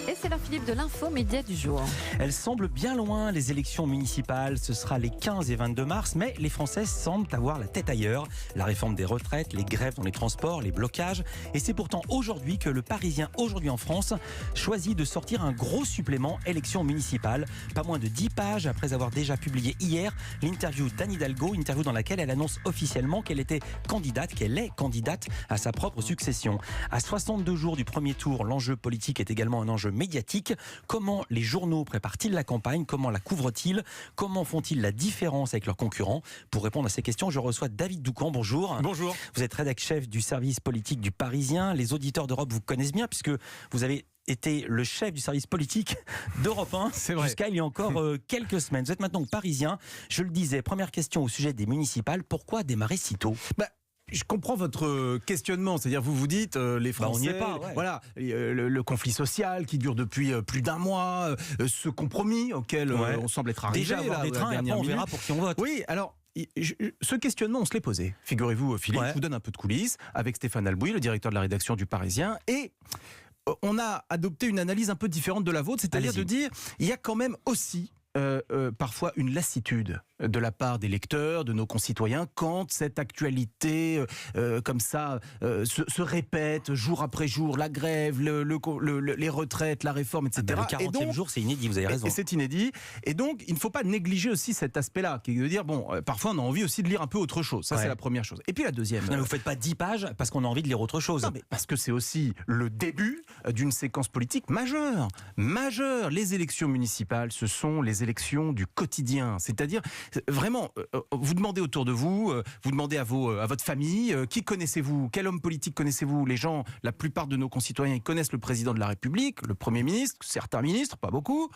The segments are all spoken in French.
Et c'est l'heure, Philippe, de l'info média du jour. Elles semblent bien loin, les élections municipales. Ce sera les 15 et 22 mars, mais les Français semblent avoir la tête ailleurs. La réforme des retraites, les grèves dans les transports, les blocages. Et c'est pourtant aujourd'hui que le Parisien, aujourd'hui en France, choisit de sortir un gros supplément élections municipales. Pas moins de 10 pages après avoir déjà publié hier l'interview d'Anne Hidalgo, interview dans laquelle elle annonce officiellement qu'elle est candidate à sa propre succession. À 62 jours du premier tour, l'enjeu politique est également un enjeu médiatique. Comment les journaux préparent-ils la campagne? Comment la couvrent-ils? Comment font-ils la différence avec leurs concurrents? Pour répondre à ces questions, je reçois David Doucan. Bonjour. Bonjour. Vous êtes rédac-chef du service politique du Parisien. Les auditeurs d'Europe vous connaissent bien puisque vous avez été le chef du service politique d'Europe 1 jusqu'à il y a encore quelques semaines. Vous êtes maintenant Parisien. Je le disais, première question au sujet des municipales. Pourquoi démarrer si tôt? Je comprends votre questionnement, c'est-à-dire vous vous dites les Français, on n'y est pas, ouais. Voilà, le conflit social qui dure depuis plus d'un mois, ce compromis auquel on semble être arrivé. Déjà avoir des trains et après on verra pour qui on vote. Oui, alors ce questionnement, on se l'est posé. Figurez-vous, Philippe, je vous donne un peu de coulisses avec Stéphane Albouy, le directeur de la rédaction du Parisien, et on a adopté une analyse un peu différente de la vôtre, c'est-à-dire de dire il y a quand même aussi parfois une lassitude de la part des lecteurs, de nos concitoyens, quand cette actualité comme ça se répète jour après jour, la grève, les retraites, la réforme, etc. Le 40e jour, c'est inédit, vous avez raison. Et c'est inédit. Et donc, il ne faut pas négliger aussi cet aspect-là, qui est de dire, parfois on a envie aussi de lire un peu autre chose. Ça, c'est la première chose. Et puis la deuxième... Non, mais vous ne faites pas 10 pages parce qu'on a envie de lire autre chose. Non, mais parce que c'est aussi le début d'une séquence politique majeure. Majeure. Les élections municipales, ce sont les élections du quotidien. C'est-à-dire... Vraiment, vous demandez autour de vous, vous demandez à votre famille, qui connaissez-vous? Quel homme politique connaissez-vous? Les gens, la plupart de nos concitoyens, ils connaissent le président de la République, le Premier ministre, certains ministres, pas beaucoup.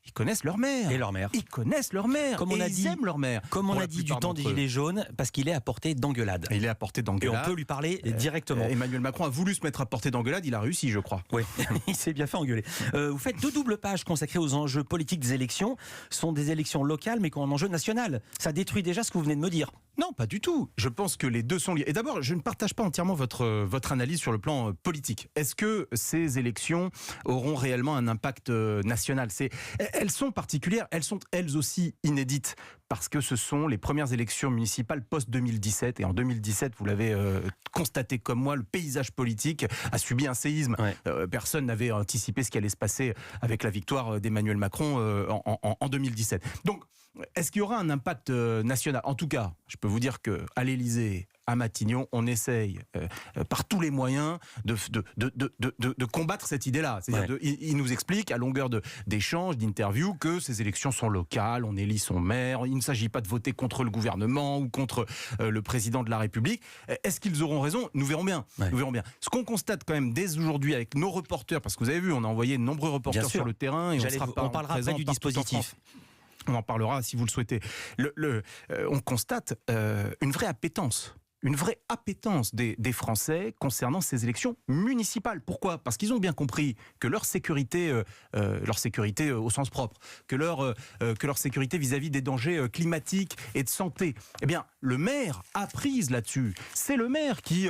Ils connaissent leur maire. Et leur mère. Ils connaissent leur mère. Comme on a dit, ils aiment leur mère. Comme on a dit du temps des Gilets jaunes, parce qu'il est à portée d'engueulade. Il est à portée d'engueulade. Et on peut lui parler directement. Emmanuel Macron a voulu se mettre à portée d'engueulade, il a réussi, je crois. Oui, il s'est bien fait engueuler. Vous faites 2 doubles pages consacrées aux enjeux politiques des élections. Ce sont des élections locales, mais qui ont un enjeu national. Ça détruit déjà ce que vous venez de me dire. Non, pas du tout. Je pense que les deux sont liés. Et d'abord, je ne partage pas entièrement votre analyse sur le plan politique. Est-ce que ces élections auront réellement un impact national? Elles sont particulières, elles sont elles aussi inédites, parce que ce sont les premières élections municipales post-2017. Et en 2017, vous l'avez constaté comme moi, le paysage politique a subi un séisme. Personne n'avait anticipé ce qui allait se passer avec la victoire d'Emmanuel Macron en 2017. Donc, est-ce qu'il y aura un impact national? En tout cas, je peux vous dire qu'à l'Élysée, à Matignon, on essaye par tous les moyens de combattre cette idée-là. C'est-à-dire il nous explique à longueur d'échanges, d'interviews, que ces élections sont locales, on élit son maire, il ne s'agit pas de voter contre le gouvernement ou contre le président de la République. Est-ce qu'ils auront raison? Nous verrons bien. Nous verrons bien. Ce qu'on constate quand même dès aujourd'hui avec nos reporters, parce que vous avez vu, on a envoyé de nombreux reporters sur le terrain, et on parlera après du dispositif. On en parlera si vous le souhaitez. On constate une vraie appétence des Français concernant ces élections municipales. Pourquoi? Parce qu'ils ont bien compris que leur sécurité au sens propre, que leur sécurité vis-à-vis des dangers climatiques et de santé, eh bien, le maire a prise là-dessus. C'est le maire qui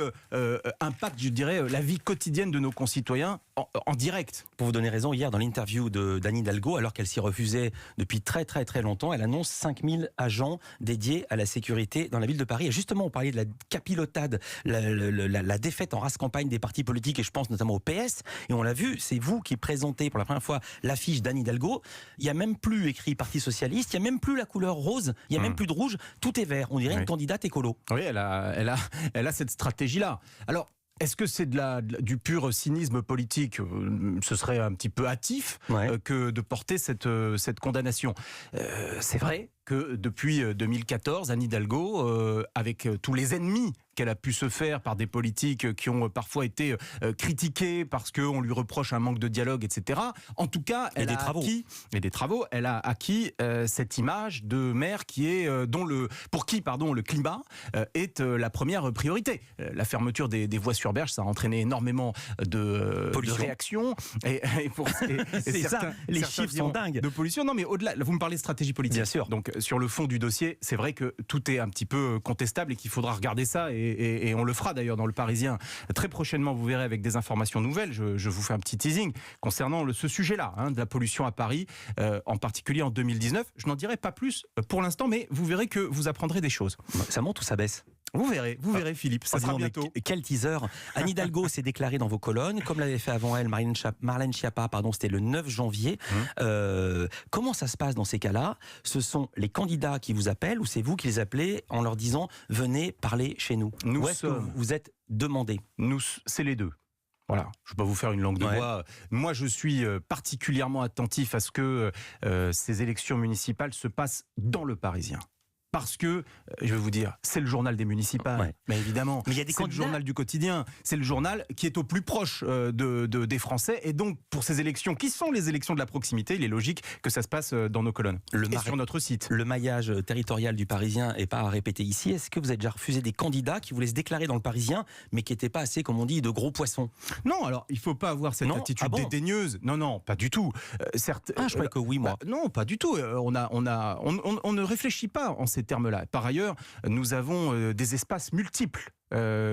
impacte, je dirais, la vie quotidienne de nos concitoyens en direct. Pour vous donner raison, hier, dans l'interview d'Anne Hidalgo, alors qu'elle s'y refusait depuis très très très longtemps, elle annonce 5000 agents dédiés à la sécurité dans la ville de Paris. Et justement, on parlait de la capilotade, la défaite en race campagne des partis politiques, et je pense notamment au PS, et on l'a vu, c'est vous qui présentez pour la première fois l'affiche d'Anne Hidalgo. Il n'y a même plus écrit Parti Socialiste, il n'y a même plus la couleur rose, il n'y a même plus de rouge, tout est vert. On dirait une candidate écolo. Oui, elle a cette stratégie-là. Alors, est-ce que c'est du pur cynisme politique? Ce serait un petit peu hâtif que de porter cette condamnation. C'est vrai que depuis 2014, Anne Hidalgo, avec tous les ennemis qu'elle a pu se faire par des politiques qui ont parfois été critiqués parce qu'on lui reproche un manque de dialogue, etc. En tout cas, elle a acquis cette image de maire qui est pour qui le climat est la première priorité. La fermeture des voies sur berge, ça a entraîné énormément de réactions c'est ça, les chiffres sont dingues de pollution. Non, mais au-delà, vous me parlez de stratégie politique. Bien sûr. Donc sur le fond du dossier, c'est vrai que tout est un petit peu contestable et qu'il faudra regarder ça et on le fera d'ailleurs dans le Parisien très prochainement. Vous verrez avec des informations nouvelles. Je vous fais un petit teasing concernant ce sujet-là, de la pollution à Paris, en particulier en 2019. Je n'en dirai pas plus pour l'instant, mais vous verrez que vous apprendrez des choses. Ça monte ou ça baisse? Vous verrez Philippe, ça sera bientôt. Quel teaser! Anne Hidalgo s'est déclarée dans vos colonnes, comme l'avait fait avant elle Marlène Schiappa, c'était le 9 janvier. Comment ça se passe dans ces cas-là? Ce sont les candidats qui vous appellent ou c'est vous qui les appelez en leur disant « venez parler chez nous » Ou est-ce que vous êtes demandé? C'est les deux. Voilà, je ne vais pas vous faire une langue de bois. Moi, je suis particulièrement attentif à ce que ces élections municipales se passent dans le Parisien. Parce que, je vais vous dire, c'est le journal des municipales, mais évidemment, c'est le journal du quotidien, c'est le journal qui est au plus proche des Français, et donc pour ces élections, qui sont les élections de la proximité, il est logique que ça se passe dans nos colonnes, sur notre site. Le maillage territorial du Parisien n'est pas à répéter ici. Est-ce que vous avez déjà refusé des candidats qui voulaient se déclarer dans le Parisien, mais qui n'étaient pas assez, comme on dit, de gros poissons? Non, alors il ne faut pas avoir cette attitude dédaigneuse. Non, pas du tout. Certes, je croyais que oui, moi. Non, pas du tout. On ne réfléchit pas en ces termes-là. Par ailleurs, nous avons des espaces multiples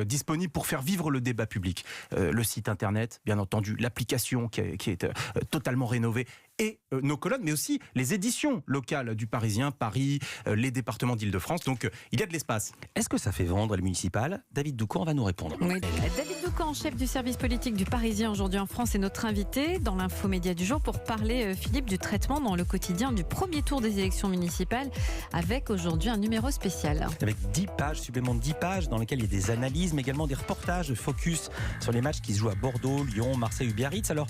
disponibles pour faire vivre le débat public. Le site internet, bien entendu, l'application qui est totalement rénovée, et nos colonnes, mais aussi les éditions locales du Parisien, Paris, les départements d'Île-de-France. Donc il y a de l'espace. Est-ce que ça fait vendre les municipales? David Doucan va nous répondre. Oui. David Doucan, chef du service politique du Parisien aujourd'hui en France, est notre invité dans l'infomédia du jour pour parler, Philippe, du traitement dans le quotidien du premier tour des élections municipales, avec aujourd'hui un numéro spécial. Avec 10 pages, supplément de 10 pages, dans lesquelles il y a des analyses, mais également des reportages de focus sur les matchs qui se jouent à Bordeaux, Lyon, Marseille ou Biarritz. Alors,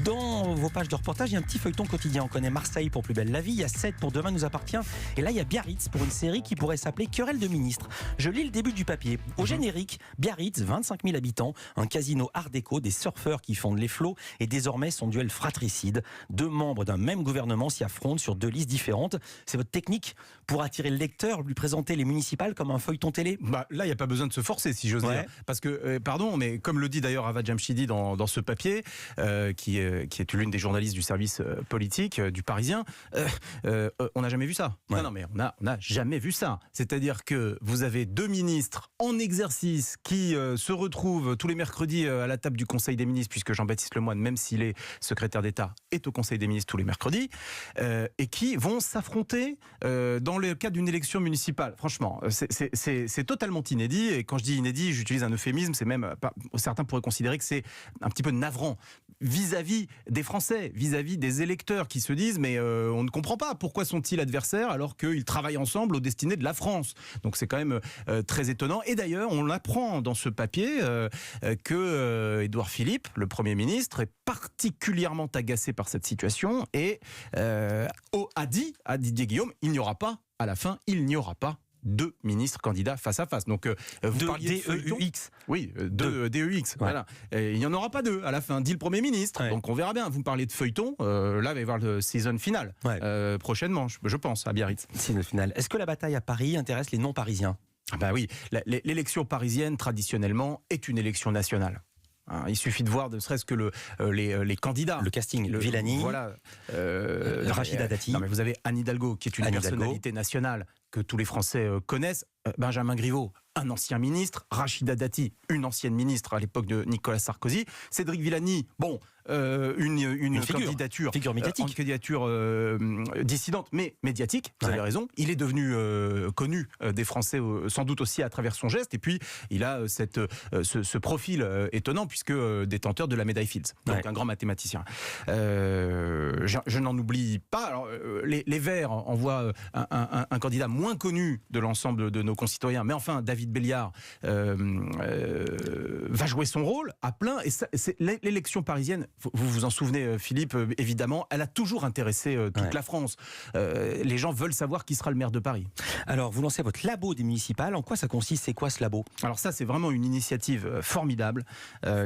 dans vos pages de reportage, il y a un petit feuilleton quotidien. On connaît Marseille pour Plus belle la vie, il y a 7 pour Demain nous appartient, et là il y a Biarritz pour une série qui pourrait s'appeler Querelle de ministres. Je lis le début du papier. Au générique, Biarritz, 25 000 habitants, un casino art déco, des surfeurs qui fondent les flots, et désormais son duel fratricide. 2 membres d'un même gouvernement s'y affrontent sur 2 listes différentes. C'est votre technique pour attirer le lecteur, lui présenter les municipales comme un feuilleton télé? Là, il n'y a pas besoin de se forcer, si j'ose dire. Parce que, pardon, mais comme le dit d'ailleurs Ava Jamshidi dans ce papier, qui est l'une des journalistes du service politique du Parisien, on n'a jamais vu ça. Non, mais on n'a jamais vu ça. C'est-à-dire que vous avez 2 ministres en exercice qui se retrouvent tous les mercredis à la table du Conseil des ministres, puisque Jean-Baptiste Lemoyne, même s'il est secrétaire d'État, est au Conseil des ministres tous les mercredis, et qui vont s'affronter dans le cadre d'une élection municipale. Franchement, c'est totalement inédit, et quand je dis inédit, j'utilise un euphémisme, c'est même, certains pourraient considérer que c'est un petit peu navrant vis-à-vis des Français, vis-à-vis des électeurs qui se disent mais on ne comprend pas pourquoi sont-ils adversaires alors qu'ils travaillent ensemble aux destinées de la France. Donc c'est quand même très étonnant. Et d'ailleurs, on apprend dans ce papier que Édouard Philippe, le Premier ministre, est particulièrement agacé par cette situation et a dit à Didier Guillaume, à la fin, il n'y aura pas 2 ministres candidats face à face. Donc, vous parliez de feuilleton. DEUX. Oui, 2 DEUX. Voilà. Et il n'y en aura pas 2 à la fin, dit le Premier ministre. Donc on verra bien. Vous me parlez de feuilleton. Là, il va y avoir le season final prochainement, je pense, à Biarritz. Season final. Est-ce que la bataille à Paris intéresse les non-parisiens? Oui, l'élection parisienne, traditionnellement, est une élection nationale. Il suffit de voir, ne serait-ce que les candidats. Le casting, Villani, voilà, Rachida Dati. Non, mais vous avez Anne Hidalgo, qui est une personnalité nationale que tous les Français connaissent. Benjamin Griveaux, un ancien ministre. Rachida Dati, une ancienne ministre à l'époque de Nicolas Sarkozy. Cédric Villani, une candidature, figure médiatique. Une candidature dissidente, mais médiatique. Vous avez raison. Il est devenu connu des Français, sans doute aussi à travers son geste. Et puis, il a ce profil étonnant, puisque détenteur de la médaille Fields. Donc, un grand mathématicien. Je n'en oublie pas. Alors, les Verts envoient un candidat moins connu de l'ensemble de nos concitoyens. Mais enfin, David Béliard va jouer son rôle à plein. Et l'élection parisienne, vous vous en souvenez, Philippe, évidemment, elle a toujours intéressé toute la France. Les gens veulent savoir qui sera le maire de Paris. Alors, vous lancez votre labo des municipales. En quoi ça consiste? C'est quoi ce labo? Alors ça, c'est vraiment une initiative formidable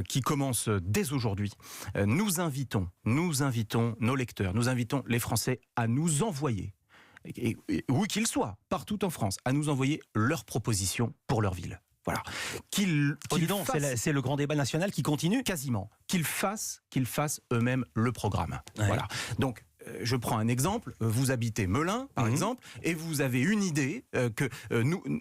qui commence dès aujourd'hui. Nous invitons nos lecteurs, nous invitons les Français à nous envoyer, et où qu'ils soient, partout en France, à nous envoyer leurs propositions pour leur ville. Voilà. C'est le grand débat national qui continue. Quasiment. Qu'ils fassent eux-mêmes le programme. Voilà. Donc, je prends un exemple, vous habitez Melun, par exemple, et vous avez une idée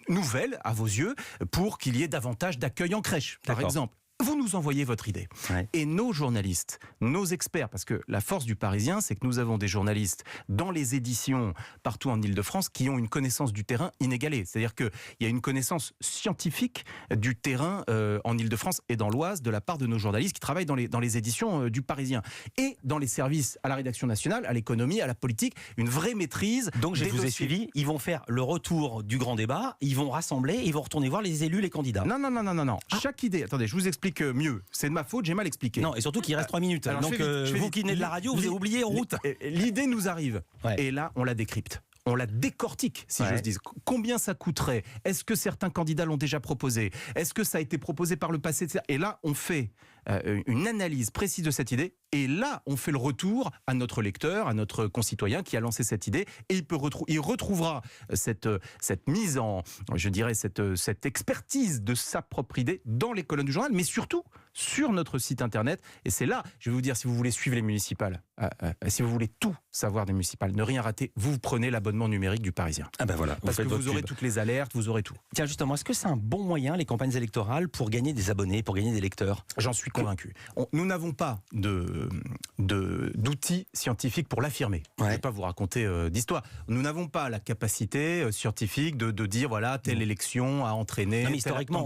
nouvelle, à vos yeux, pour qu'il y ait davantage d'accueil en crèche, par exemple. Vous nous envoyez votre idée. Ouais. Et nos journalistes, nos experts, parce que la force du Parisien, c'est que nous avons des journalistes dans les éditions partout en Ile-de-France qui ont une connaissance du terrain inégalée. C'est-à-dire qu'il y a une connaissance scientifique du terrain en Ile-de-France et dans l'Oise de la part de nos journalistes qui travaillent dans les éditions du Parisien. Et dans les services à la rédaction nationale, à l'économie, à la politique, une vraie maîtrise. Donc je vous ai suivi, ils vont faire le retour du grand débat, ils vont rassembler, ils vont retourner voir les élus, les candidats. Non. Chaque idée, attendez, je vous explique mieux. C'est de ma faute, j'ai mal expliqué. Non, et surtout qu'il reste 3 minutes. Alors, donc vous qui venez de la radio, vous avez oublié en route. L'idée nous arrive. Ouais. Et là, on la décrypte. On la décortique, si j'ose dire. Combien ça coûterait? Est-ce que certains candidats l'ont déjà proposé? Est-ce que ça a été proposé par le passé? Et là, on fait une analyse précise de cette idée. Et là, on fait le retour à notre lecteur, à notre concitoyen qui a lancé cette idée. Et il retrouvera cette mise en, je dirais, cette expertise de sa propre idée dans les colonnes du journal, mais surtout sur notre site internet. Et c'est là, je vais vous dire, si vous voulez suivre les municipales, si vous voulez tout savoir des municipales, ne rien rater, vous prenez l'abonnement numérique du Parisien. Ah ben voilà, parce que vous aurez toutes les alertes, vous aurez tout. Tiens, justement, est-ce que c'est un bon moyen, les campagnes électorales, pour gagner des abonnés, pour gagner des lecteurs? J'en suis convaincu. Nous n'avons pas d'outils scientifiques pour l'affirmer. Je ne vais pas vous raconter d'histoire. Nous n'avons pas la capacité scientifique de dire, voilà, telle élection a entraîné. Mais historiquement,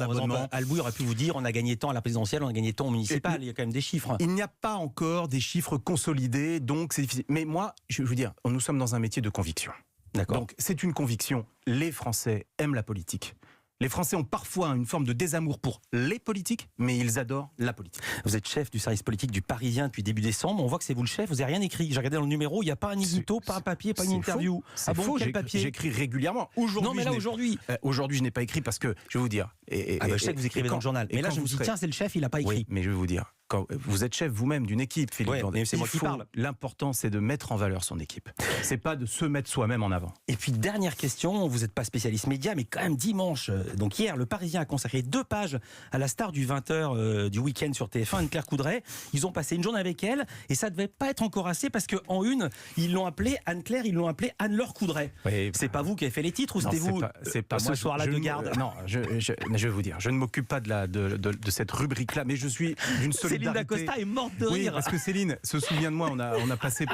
Alboui aurait pu vous dire, on a gagné tant à la présidentielle, on a gagné tant au municipal. Il y a quand même des chiffres. Il n'y a pas encore des chiffres consolidés, donc c'est difficile. Mais moi, je veux dire, nous sommes dans un métier de conviction. D'accord. Donc c'est une conviction. Les Français aiment la politique. Les Français ont parfois une forme de désamour pour les politiques, mais ils adorent la politique. Vous êtes chef du service politique du Parisien depuis début décembre. On voit que c'est vous le chef. Vous n'avez rien écrit. J'ai regardé dans le numéro, il n'y a pas un édito, pas un papier, pas une interview. C'est faux. Quel papier? J'écris régulièrement. Non, mais là aujourd'hui. Aujourd'hui, je n'ai pas écrit parce que je vais vous dire. Je sais que vous écrivez dans le journal. Mais là, je me dis, tiens, c'est le chef, il n'a pas écrit. Oui, mais je vais vous dire. Quand vous êtes chef vous-même d'une équipe, Philippe, mais c'est moi qui parle. L'important, c'est de mettre en valeur son équipe. C'est pas de se mettre soi-même en avant. Et puis dernière question, vous n'êtes pas spécialiste média, mais quand même dimanche, donc hier, le Parisien a consacré 2 pages à la star du 20h du week-end sur TF1, Anne-Claire Coudray. Ils ont passé une journée avec elle, et ça devait pas être encore assez parce qu'en une, ils l'ont appelée Anne-Claire, ils l'ont appelée Anne-Laure Coudray. Oui, c'est pas vous qui avez fait les titres ou c'était vous? C'est pas ce soir-là de garde. Non, je vais vous dire, je ne m'occupe pas de cette rubrique-là, mais je suis d'une solidarité. Céline Dacosta est morte de rire. Oui, parce que Céline se souvient de moi, on a passé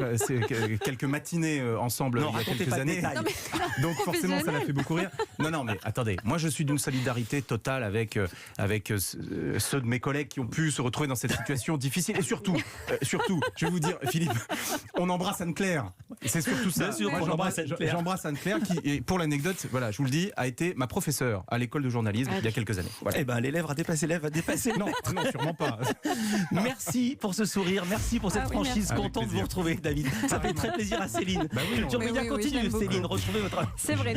quelques matinées ensemble il y a quelques années. Donc forcément, ça l'a fait beaucoup rire. Non, mais attendez, moi je suis d'une solidarité totale avec ceux de mes collègues qui ont pu se retrouver dans cette situation difficile. Et surtout, je vais vous dire, Philippe, on embrasse Anne-Claire. C'est surtout ça. Bien sûr, j'embrasse Anne-Claire qui, pour l'anecdote, voilà, je vous le dis, a été ma professeure à l'école de journalisme il y a quelques années. Voilà. Eh ben, l'élève a dépassé Non, sûrement pas. Merci pour ce sourire, merci pour cette franchise. Content de vous retrouver, David. Ça fait très plaisir à Céline. Culture Média continue, Céline. Retrouvez votre... C'est vrai.